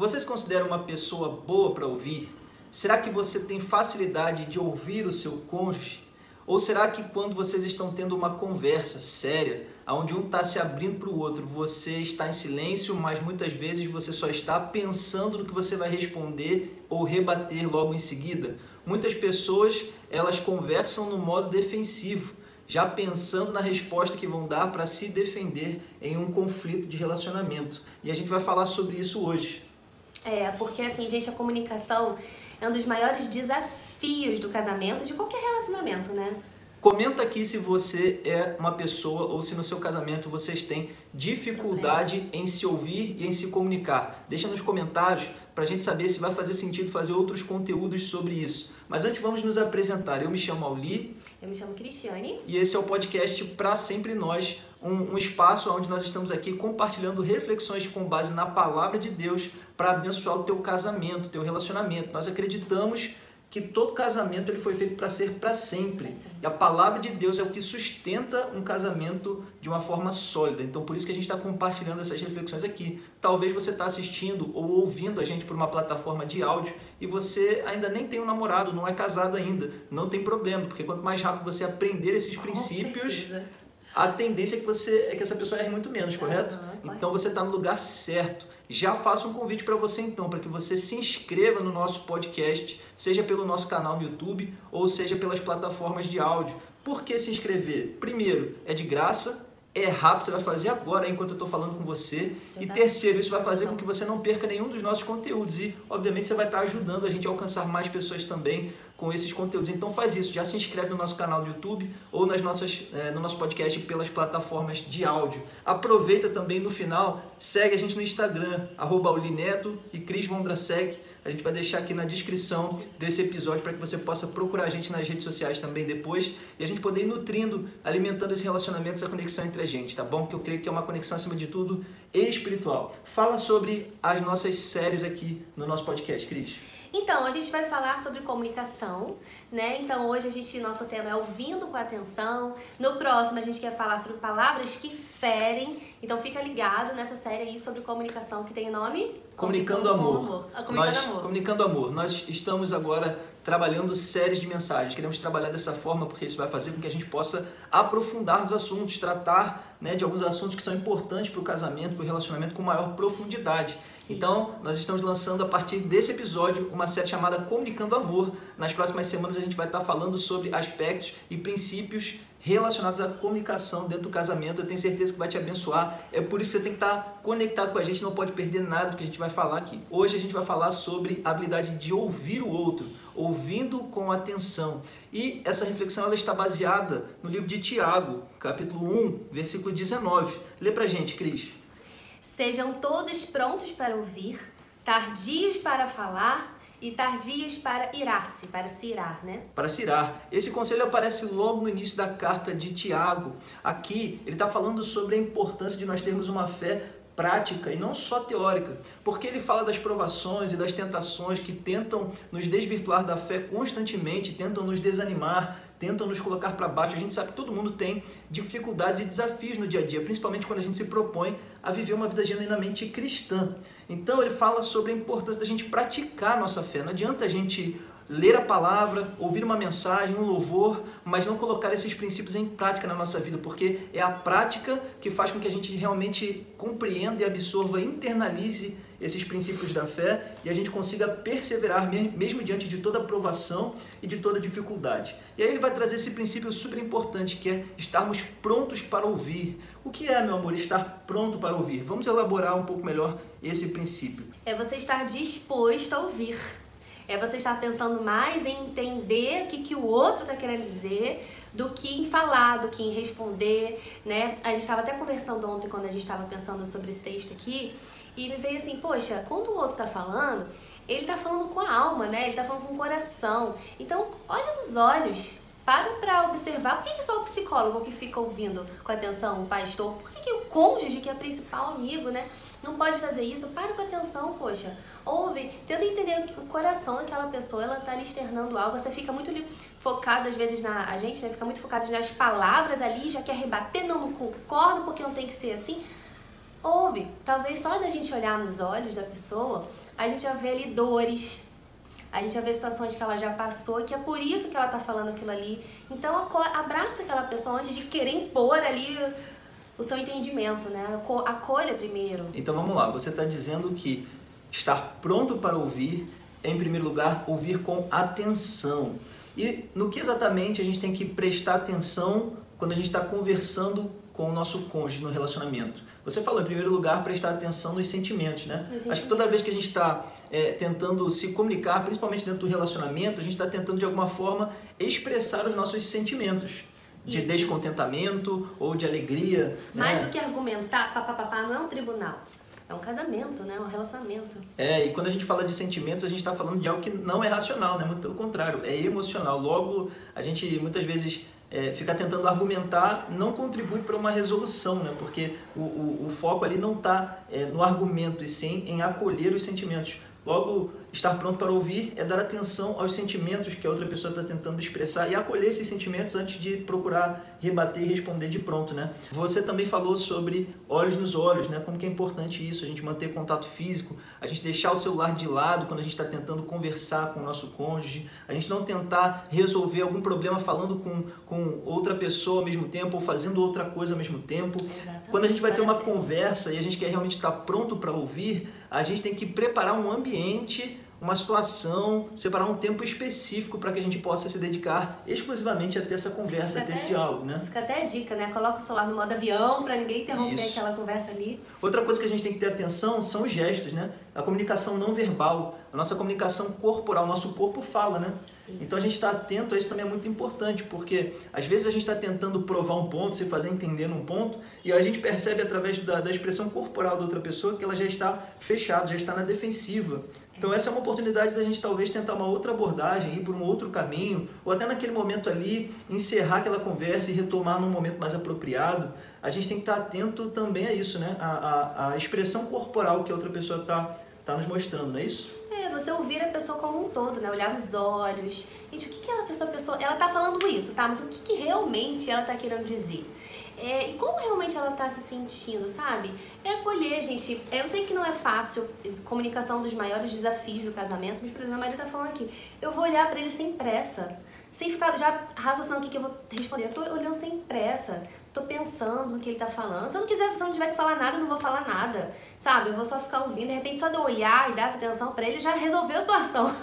Você se considera uma pessoa boa para ouvir? Será que você tem facilidade de ouvir o seu cônjuge? Ou será que quando vocês estão tendo uma conversa séria, onde um está se abrindo para o outro, você está em silêncio, mas muitas vezes você só está pensando no que você vai responder ou rebater logo em seguida? Muitas pessoas, elas conversam no modo defensivo, já pensando na resposta que vão dar para se defender em um conflito de relacionamento. E a gente vai falar sobre isso hoje. Porque assim, gente, a comunicação é um dos maiores desafios do casamento, de qualquer relacionamento, né? Comenta aqui se você é uma pessoa ou se no seu casamento vocês têm dificuldade em se ouvir e em se comunicar. Deixa nos comentários para a gente saber se vai fazer sentido fazer outros conteúdos sobre isso. Mas antes vamos nos apresentar. Eu me chamo Auli. Eu me chamo Cristiane. E esse é o podcast Pra Sempre Nós, um espaço onde nós estamos aqui compartilhando reflexões com base na palavra de Deus para abençoar o teu casamento, o teu relacionamento. Nós acreditamos que todo casamento ele foi feito para ser para sempre. E a palavra de Deus é o que sustenta um casamento de uma forma sólida. Então, por isso que a gente está compartilhando essas reflexões aqui. Talvez você está assistindo ou ouvindo a gente por uma plataforma de áudio e você ainda nem tem um namorado, não é casado ainda. Não tem problema, porque quanto mais rápido você aprender esses princípios, a tendência é que essa pessoa erre muito menos, correto? Então, você está no lugar certo. Já faço um convite para você então, para que você se inscreva no nosso podcast, seja pelo nosso canal no YouTube ou seja pelas plataformas de áudio. Por que se inscrever? Primeiro, é de graça, é rápido, você vai fazer agora enquanto eu estou falando com você. E terceiro, isso vai fazer com que você não perca nenhum dos nossos conteúdos e, obviamente, você vai estar ajudando a gente a alcançar mais pessoas também com esses conteúdos. Então faz isso, já se inscreve no nosso canal do YouTube ou no nosso podcast pelas plataformas de áudio. Aproveita também no final, segue a gente no Instagram, @aulineto e Cris Vondrasek. A gente vai deixar aqui na descrição desse episódio para que você possa procurar a gente nas redes sociais também depois e a gente poder ir nutrindo, alimentando esse relacionamento, essa conexão entre a gente, tá bom? Porque eu creio que é uma conexão, acima de tudo, espiritual. Fala sobre as nossas séries aqui no nosso podcast, Cris. Então, a gente vai falar sobre comunicação, né? Então, hoje nosso tema é ouvindo com atenção. No próximo, a gente quer falar sobre palavras que ferem. Então, fica ligado nessa série aí sobre comunicação, que tem o nome? Comunicando Amor. Comunicando Amor. Nós estamos agora trabalhando séries de mensagens. Queremos trabalhar dessa forma porque isso vai fazer com que a gente possa aprofundar nos assuntos, tratar, né, de alguns assuntos que são importantes para o casamento, para o relacionamento com maior profundidade. Então, nós estamos lançando a partir desse episódio uma série chamada Comunicando Amor. Nas próximas semanas a gente vai estar falando sobre aspectos e princípios relacionados à comunicação dentro do casamento. Eu tenho certeza que vai te abençoar. É por isso que você tem que estar conectado com a gente, não pode perder nada do que a gente vai falar aqui. Hoje a gente vai falar sobre a habilidade de ouvir o outro, ouvindo com atenção. E essa reflexão ela está baseada no livro de Tiago, capítulo 1, versículo 19. Lê pra gente, Cris. Sejam todos prontos para ouvir, tardios para falar e tardios para irar-se, para se irar, né? Para se irar. Esse conselho aparece logo no início da carta de Tiago. Aqui ele está falando sobre a importância de nós termos uma fé prática e não só teórica, porque ele fala das provações e das tentações que tentam nos desvirtuar da fé constantemente, tentam nos desanimar, tentam nos colocar para baixo. A gente sabe que todo mundo tem dificuldades e desafios no dia a dia, principalmente quando a gente se propõe a viver uma vida genuinamente cristã. Então ele fala sobre a importância da gente praticar a nossa fé. Não adianta a gente ler a palavra, ouvir uma mensagem, um louvor, mas não colocar esses princípios em prática na nossa vida, porque é a prática que faz com que a gente realmente compreenda e absorva, internalize esses princípios da fé e a gente consiga perseverar mesmo diante de toda aprovação e de toda dificuldade. E aí ele vai trazer esse princípio super importante, que é estarmos prontos para ouvir. O que é, meu amor, estar pronto para ouvir? Vamos elaborar um pouco melhor esse princípio. É você estar disposto a ouvir. É você estar pensando mais em entender o que o outro está querendo dizer do que em falar, do que em responder, né? A gente estava até conversando ontem quando a gente estava pensando sobre esse texto aqui e me veio assim, poxa, quando o outro está falando, ele está falando com a alma, né? Ele está falando com o coração. Então, olha nos olhos, para observar. Por que só o psicólogo que fica ouvindo com atenção, o pastor? Por que o cônjuge, que é o principal amigo, né, não pode fazer isso? Para com atenção, poxa. Ouve, tenta entender o coração daquela pessoa, ela tá ali externando algo. Você fica muito focado, às vezes, a gente, né, fica muito focado nas palavras ali, já quer rebater, não concordo porque não tem que ser assim. Ouve. Talvez só da gente olhar nos olhos da pessoa, a gente já vê ali dores, a gente já vê situações que ela já passou, que é por isso que ela tá falando aquilo ali. Então abraça aquela pessoa antes de querer impor ali o seu entendimento, né? Acolha primeiro. Então vamos lá, você está dizendo que estar pronto para ouvir é, em primeiro lugar, ouvir com atenção. E no que exatamente a gente tem que prestar atenção quando a gente está conversando com o nosso cônjuge no relacionamento? Você falou, em primeiro lugar, prestar atenção nos sentimentos, né? Acho que toda vez que a gente está tentando se comunicar, principalmente dentro do relacionamento, a gente está tentando de alguma forma expressar os nossos sentimentos. De descontentamento ou de alegria. Mais do que argumentar, papapá, não é um tribunal. É um casamento, né? Um relacionamento. E quando a gente fala de sentimentos, a gente está falando de algo que não é racional, né? Muito pelo contrário, é emocional. Logo, a gente muitas vezes ficar tentando argumentar não contribui para uma resolução, né? Porque o foco ali não está no argumento, e sim em acolher os sentimentos. Logo, estar pronto para ouvir é dar atenção aos sentimentos que a outra pessoa está tentando expressar e acolher esses sentimentos antes de procurar rebater e responder de pronto, né? Você também falou sobre olhos nos olhos, né? Como que é importante isso, a gente manter contato físico, a gente deixar o celular de lado quando a gente está tentando conversar com o nosso cônjuge, a gente não tentar resolver algum problema falando com outra pessoa ao mesmo tempo ou fazendo outra coisa ao mesmo tempo. Exatamente. Quando a gente vai ter uma conversa e a gente quer realmente estar pronto para ouvir, a gente tem que preparar um ambiente, uma situação, separar um tempo específico para que a gente possa se dedicar exclusivamente a ter essa conversa, a ter esse diálogo, né? Fica até a dica, né? Coloca o celular no modo avião para ninguém interromper aquela conversa ali. Outra coisa que a gente tem que ter atenção são os gestos, né? A comunicação não verbal, a nossa comunicação corporal, o nosso corpo fala, né? Isso. Então a gente está atento a isso também é muito importante, porque às vezes a gente está tentando provar um ponto, se fazer entender num ponto, e a gente percebe através da expressão corporal da outra pessoa que ela já está fechada, já está na defensiva. Então essa é uma oportunidade da gente talvez tentar uma outra abordagem, ir por um outro caminho, ou até naquele momento ali, encerrar aquela conversa e retomar num momento mais apropriado. A gente tem que estar atento também a isso, né? A expressão corporal que a outra pessoa está nos mostrando, não é isso? Você ouvir a pessoa como um todo, né? Olhar nos olhos. Gente, o que essa pessoa... Ela tá falando isso, tá? Mas o que realmente ela tá querendo dizer? E como realmente ela tá se sentindo, sabe? É acolher, gente. Eu sei que não é fácil, comunicação é um dos maiores desafios do casamento, mas, por exemplo, meu marido tá falando aqui, eu vou olhar pra ele sem pressa, sem ficar já raciocinando o que eu vou responder. Eu tô olhando sem pressa, tô pensando no que ele tá falando. Se eu não tiver que falar nada, eu não vou falar nada, sabe? Eu vou só ficar ouvindo, de repente só de eu olhar e dar essa atenção pra ele, já resolveu a situação.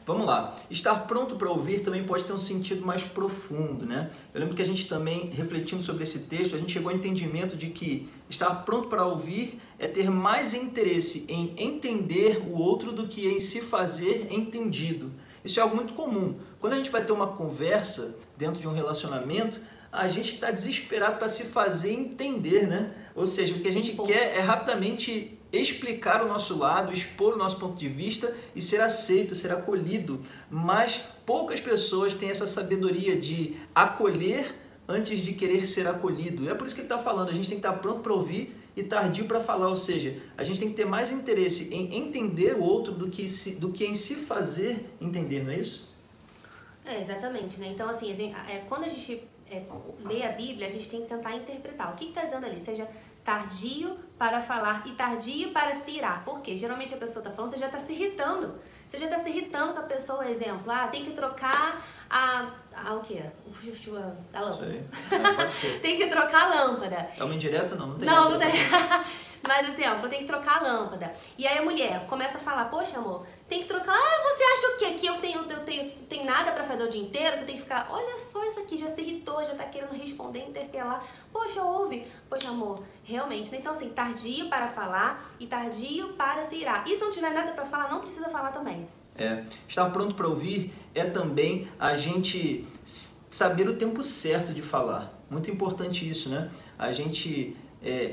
Vamos lá. Estar pronto para ouvir também pode ter um sentido mais profundo, né? Eu lembro que a gente também, refletindo sobre esse texto, a gente chegou ao entendimento de que estar pronto para ouvir é ter mais interesse em entender o outro do que em se fazer entendido. Isso é algo muito comum. Quando a gente vai ter uma conversa dentro de um relacionamento, a gente está desesperado para se fazer entender, né? Ou seja, o que a gente quer é rapidamente explicar o nosso lado, expor o nosso ponto de vista e ser aceito, ser acolhido. Mas poucas pessoas têm essa sabedoria de acolher antes de querer ser acolhido. É por isso que ele está falando, a gente tem que estar pronto para ouvir e tardio para falar, ou seja, a gente tem que ter mais interesse em entender o outro do que em se fazer entender, não é isso? Exatamente, né? Então, assim, quando a gente lê a Bíblia, a gente tem que tentar interpretar. O que está dizendo ali? Seja tardio para falar e tardio para se irar. Por quê? Geralmente a pessoa está falando, você já está se irritando. Você já está se irritando com a pessoa, exemplo, tem que trocar o quê? A lâmpada. Pode ser. Tem que trocar a lâmpada. É uma indireta? Não tem. Não tem. Mas assim, tem que trocar a lâmpada. E aí a mulher começa a falar, poxa amor, tem que trocar. Você acha o quê? Que eu tenho nada pra fazer o dia inteiro? Que eu tenho que ficar, olha só isso aqui, já se irritou, já tá querendo responder, interpelar. Poxa, ouve. Poxa amor, realmente, né? Então assim, tardio para falar e tardio para se irar. E se não tiver nada pra falar, não precisa falar também. Estar pronto para ouvir é também a gente saber o tempo certo de falar. Muito importante isso, né? A gente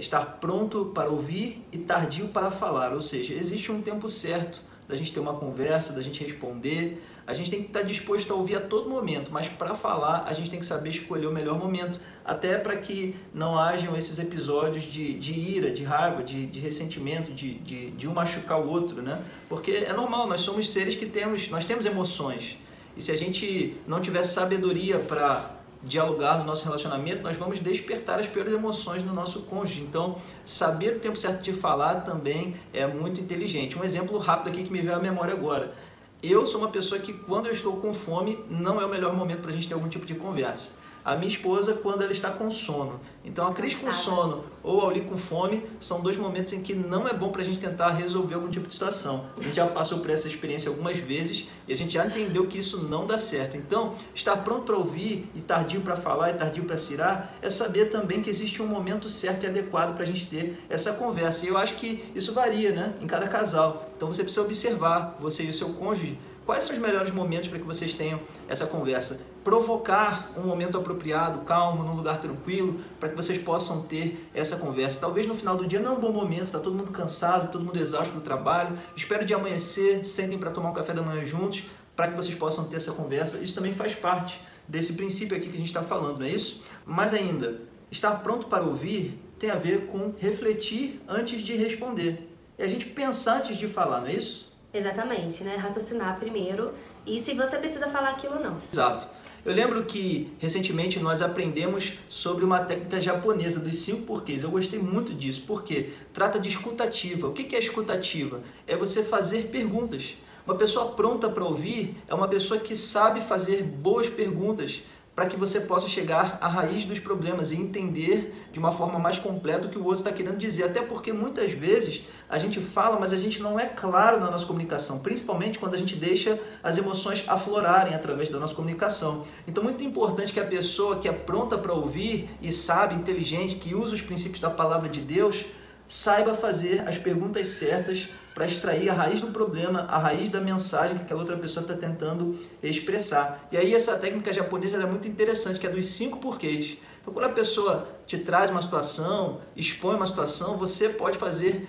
estar pronto para ouvir e tardio para falar. Ou seja, existe um tempo certo da gente ter uma conversa, da gente responder. A gente tem que estar disposto a ouvir a todo momento, mas para falar a gente tem que saber escolher o melhor momento, até para que não hajam esses episódios de ira, de raiva, de ressentimento, de um machucar o outro, né? Porque é normal, nós somos seres que nós temos emoções. E se a gente não tiver sabedoria para dialogar no nosso relacionamento, nós vamos despertar as piores emoções no nosso cônjuge. Então, saber o tempo certo de falar também é muito inteligente. Um exemplo rápido aqui que me veio à memória agora. Eu sou uma pessoa que, quando eu estou com fome, não é o melhor momento para a gente ter algum tipo de conversa. A minha esposa, quando ela está com sono. Então, a Cris com sono ou a Oli com fome são dois momentos em que não é bom para a gente tentar resolver algum tipo de situação. A gente já passou por essa experiência algumas vezes e a gente já entendeu que isso não dá certo. Então, estar pronto para ouvir e tardio para falar e tardio para cirar é saber também que existe um momento certo e adequado para a gente ter essa conversa. E eu acho que isso varia, né, em cada casal. Então, você precisa observar, você e o seu cônjuge, quais são os melhores momentos para que vocês tenham essa conversa. Provocar um momento apropriado, calmo, num lugar tranquilo, para que vocês possam ter essa conversa. Talvez no final do dia não é um bom momento, está todo mundo cansado, todo mundo exausto do trabalho. Espero de amanhecer, sentem para tomar um café da manhã juntos, para que vocês possam ter essa conversa. Isso também faz parte desse princípio aqui que a gente está falando, não é isso? Mas ainda, estar pronto para ouvir tem a ver com refletir antes de responder. É a gente pensar antes de falar, não é isso? Exatamente, né? Raciocinar primeiro e se você precisa falar aquilo ou não. Exato. Eu lembro que recentemente nós aprendemos sobre uma técnica japonesa dos 5 porquês. Eu gostei muito disso, porque trata de escutativa. O que é escutativa? É você fazer perguntas. Uma pessoa pronta para ouvir é uma pessoa que sabe fazer boas perguntas para que você possa chegar à raiz dos problemas e entender de uma forma mais completa o que o outro está querendo dizer. Até porque muitas vezes a gente fala, mas a gente não é claro na nossa comunicação, principalmente quando a gente deixa as emoções aflorarem através da nossa comunicação. Então, muito importante que a pessoa que é pronta para ouvir e sabe, inteligente, que usa os princípios da palavra de Deus, saiba fazer as perguntas certas para extrair a raiz do problema, a raiz da mensagem que aquela outra pessoa está tentando expressar. E aí essa técnica japonesa ela é muito interessante, que é dos 5 porquês. Então, quando a pessoa te traz uma situação, expõe uma situação, você pode fazer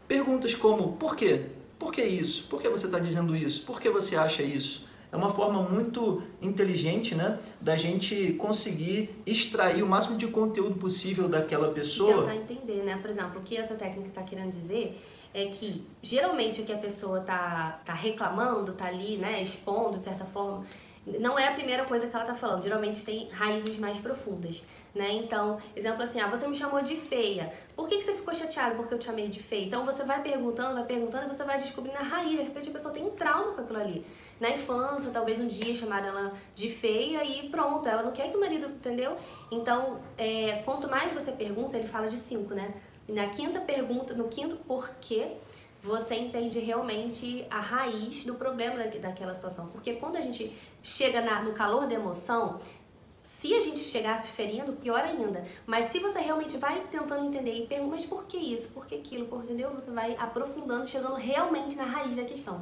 perguntas como: por quê? Por que isso? Por que você está dizendo isso? Por que você acha isso? É uma forma muito inteligente, né, da gente conseguir extrair o máximo de conteúdo possível daquela pessoa. E tentar entender, né? Por exemplo, o que essa técnica está querendo dizer é que geralmente o que a pessoa tá reclamando, tá ali, né, expondo de certa forma, não é a primeira coisa que ela tá falando. Geralmente tem raízes mais profundas, né? Então, exemplo assim, você me chamou de feia. Por que você ficou chateado porque eu te chamei de feia? Então você vai perguntando e você vai descobrindo a raiz. De repente a pessoa tem um trauma com aquilo ali. Na infância, talvez um dia chamaram ela de feia e pronto, ela não quer que o marido, entendeu? Então, quanto mais você pergunta, ele fala de 5, né? E na quinta pergunta, no quinto porquê, você entende realmente a raiz do problema daquela situação. Porque quando a gente chega no calor da emoção, se a gente chegar se ferindo, pior ainda. Mas se você realmente vai tentando entender e pergunta, mas por que isso? Por que aquilo? Entendeu? Você vai aprofundando, chegando realmente na raiz da questão.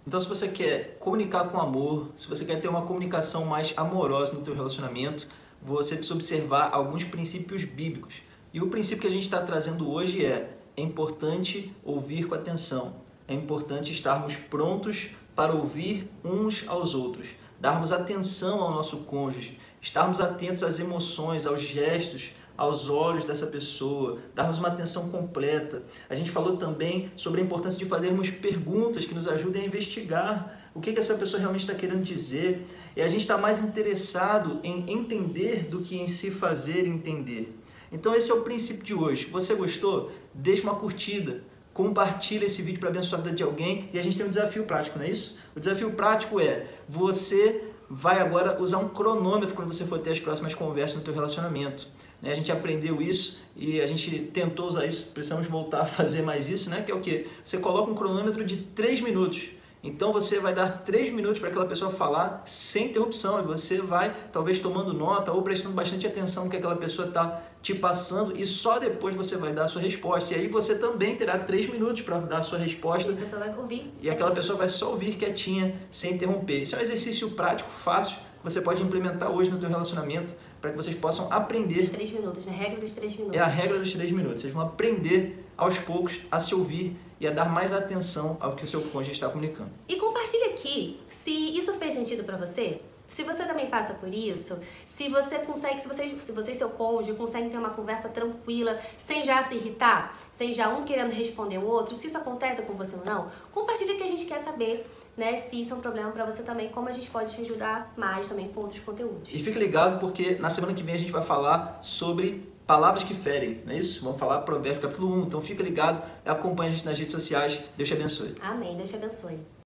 Então, se você quer comunicar com amor, se você quer ter uma comunicação mais amorosa no teu relacionamento, você precisa observar alguns princípios bíblicos. E o princípio que a gente está trazendo hoje é importante ouvir com atenção. É importante estarmos prontos para ouvir uns aos outros, darmos atenção ao nosso cônjuge, estarmos atentos às emoções, aos gestos, aos olhos dessa pessoa, darmos uma atenção completa. A gente falou também sobre a importância de fazermos perguntas que nos ajudem a investigar o que essa pessoa realmente está querendo dizer. E a gente está mais interessado em entender do que em se fazer entender. Então esse é o princípio de hoje. Você gostou? Deixa uma curtida, compartilha esse vídeo para abençoar a vida de alguém e a gente tem um desafio prático, não é isso? O desafio prático é: você vai agora usar um cronômetro quando você for ter as próximas conversas no teu relacionamento. A gente aprendeu isso e a gente tentou usar isso, precisamos voltar a fazer mais isso, né? Que é o quê? Você coloca um cronômetro de 3 minutos. Então você vai dar 3 minutos para aquela pessoa falar sem interrupção e você vai talvez tomando nota ou prestando bastante atenção no que aquela pessoa está te passando e só depois você vai dar a sua resposta. E aí você também terá 3 minutos para dar a sua resposta. E a pessoa vai ouvir. E aquela pessoa vai só ouvir quietinha, sem interromper. Isso é um exercício prático, fácil, que você pode implementar hoje no teu relacionamento para que vocês possam aprender. Os 3 minutos, né? A regra dos 3 minutos. É a regra dos 3 minutos. Vocês vão aprender aos poucos a se ouvir e a dar mais atenção ao que o seu cônjuge está comunicando. E compartilha aqui se isso fez sentido para você. Se você também passa por isso, se você e seu cônjuge conseguem ter uma conversa tranquila, sem já se irritar, sem já um querendo responder o outro, se isso acontece com você ou não, compartilha que a gente quer saber, né, se isso é um problema para você também, como a gente pode te ajudar mais também com outros conteúdos. E fique ligado porque na semana que vem a gente vai falar sobre palavras que ferem, não é isso? Vamos falar Provérbios capítulo 1, então fica ligado, acompanha a gente nas redes sociais. Deus te abençoe. Amém, Deus te abençoe.